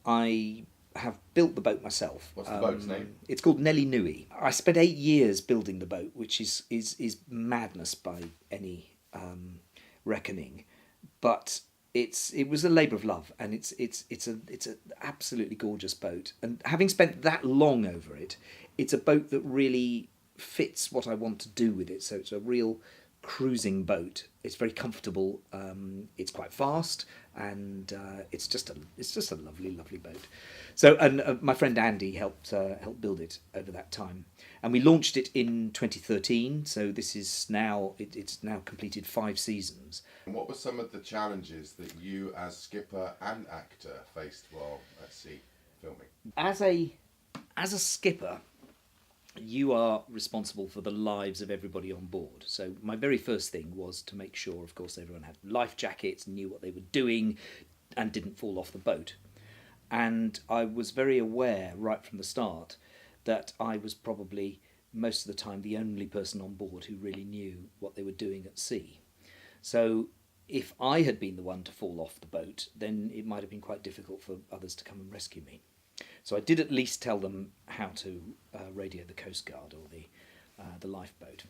I have built the boat myself. What's the boat's name? It's called Nelly Nui. I spent 8 years building the boat, which is madness by any reckoning, but it was a labour of love, and it's an absolutely gorgeous boat. And having spent that long over it, it's a boat that really fits what I want to do with it. So it's a real cruising boat. It's very comfortable. It's quite fast, and it's just a lovely boat. So, and my friend Andy helped build it over that time, and we launched it in 2013. So this is now it's now completed 5 seasons. And what were some of the challenges that you, as skipper and actor, faced while at sea filming? As a skipper, you are responsible for the lives of everybody on board. So my very first thing was to make sure, of course, everyone had life jackets, knew what they were doing, and didn't fall off the boat. And I was very aware right from the start that I was probably most of the time the only person on board who really knew what they were doing at sea. So if I had been the one to fall off the boat, then it might have been quite difficult for others to come and rescue me. So I did at least tell them how to radio the Coast Guard or the lifeboat.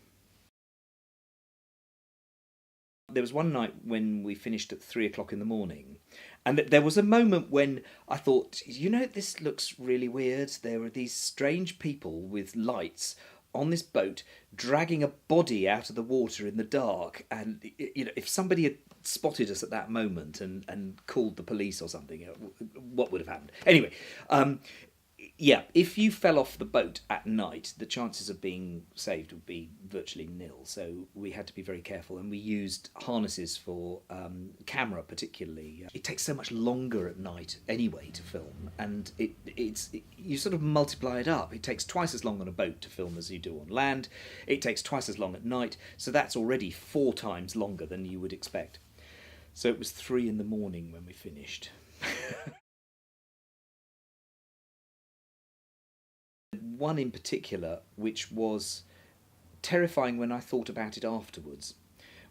There was one night when we finished at 3 o'clock in the morning, and there was a moment when I thought, this looks really weird. There were these strange people with lights on this boat dragging a body out of the water in the dark, and if somebody had spotted us at that moment and called the police or something, what would have happened? Anyway, if you fell off the boat at night, the chances of being saved would be virtually nil. So we had to be very careful, and we used harnesses for camera particularly. It takes so much longer at night anyway to film, and you sort of multiply it up. It takes twice as long on a boat to film as you do on land. It takes twice as long at night, so that's already 4 times longer than you would expect. So it was 3 in the morning when we finished. One in particular, which was terrifying when I thought about it afterwards.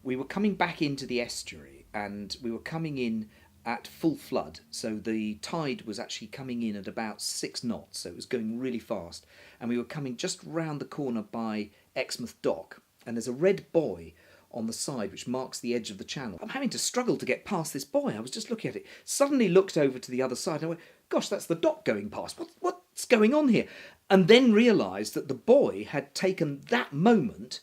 We were coming back into the estuary, and we were coming in at full flood. So the tide was actually coming in at about 6 knots, so it was going really fast. And we were coming just round the corner by Exmouth Dock, and there's a red buoy on the side which marks the edge of the channel. I'm having to struggle to get past this buoy. I was just looking at it, suddenly looked over to the other side, and I went, gosh, that's the dock going past. What's going on here? And then realised that the buoy had taken that moment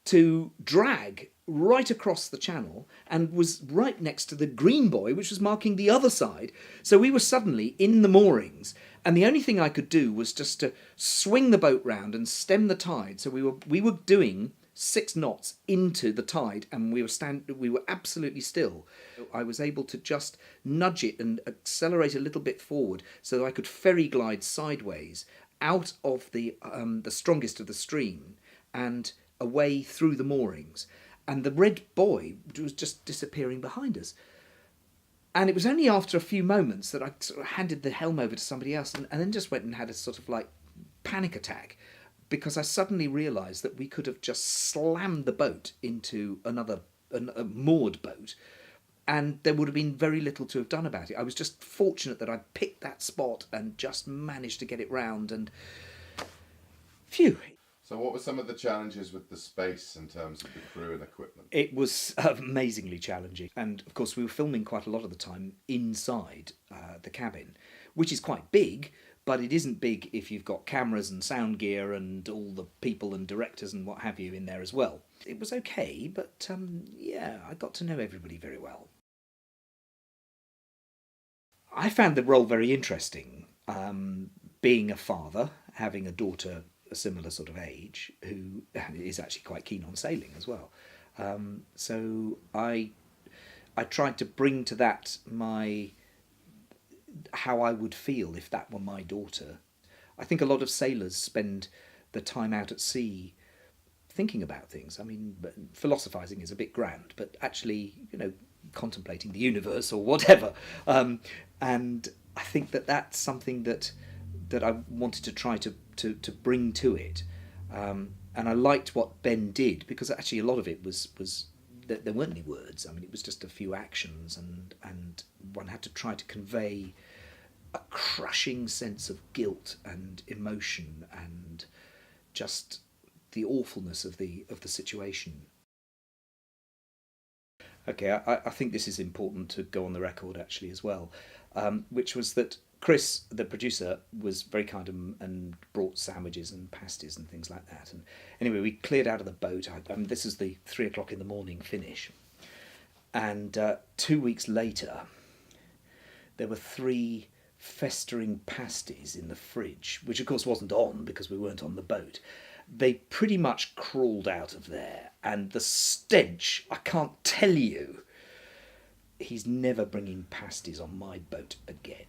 to drag right across the channel and was right next to the green buoy, which was marking the other side. So we were suddenly in the moorings, and the only thing I could do was just to swing the boat round and stem the tide. So we were doing 6 knots into the tide, and we were absolutely still. I was able to just nudge it and accelerate a little bit forward so that I could ferry glide sideways out of the strongest of the stream and away through the moorings. And the red buoy was just disappearing behind us. And it was only after a few moments that I sort of handed the helm over to somebody else and then just went and had a sort of like panic attack, because I suddenly realised that we could have just slammed the boat into a moored boat, and there would have been very little to have done about it. I was just fortunate that I picked that spot and just managed to get it round, and phew. So what were some of the challenges with the space in terms of the crew and equipment? It was amazingly challenging, and of course we were filming quite a lot of the time inside the cabin, which is quite big. But it isn't big if you've got cameras and sound gear and all the people and directors and what have you in there as well. It was okay, but I got to know everybody very well. I found the role very interesting. Being a father, having a daughter a similar sort of age who is actually quite keen on sailing as well. So I tried to bring to that how I would feel if that were my daughter. I think a lot of sailors spend the time out at sea thinking about things. I mean, philosophising is a bit grand, but actually, contemplating the universe or whatever. And I think that that's something that I wanted to try to bring to it. And I liked what Ben did, because actually a lot of it was there weren't any words. I mean, it was just a few actions, and one had to try to convey a crushing sense of guilt and emotion and just the awfulness of the situation. Okay, I think this is important to go on the record actually as well, which was that Chris, the producer, was very kind and brought sandwiches and pasties and things like that. And anyway, we cleared out of the boat. This is the 3 o'clock in the morning finish. And 2 weeks later, there were 3 festering pasties in the fridge, which of course wasn't on because we weren't on the boat. They pretty much crawled out of there, and the stench, I can't tell you. He's never bringing pasties on my boat again.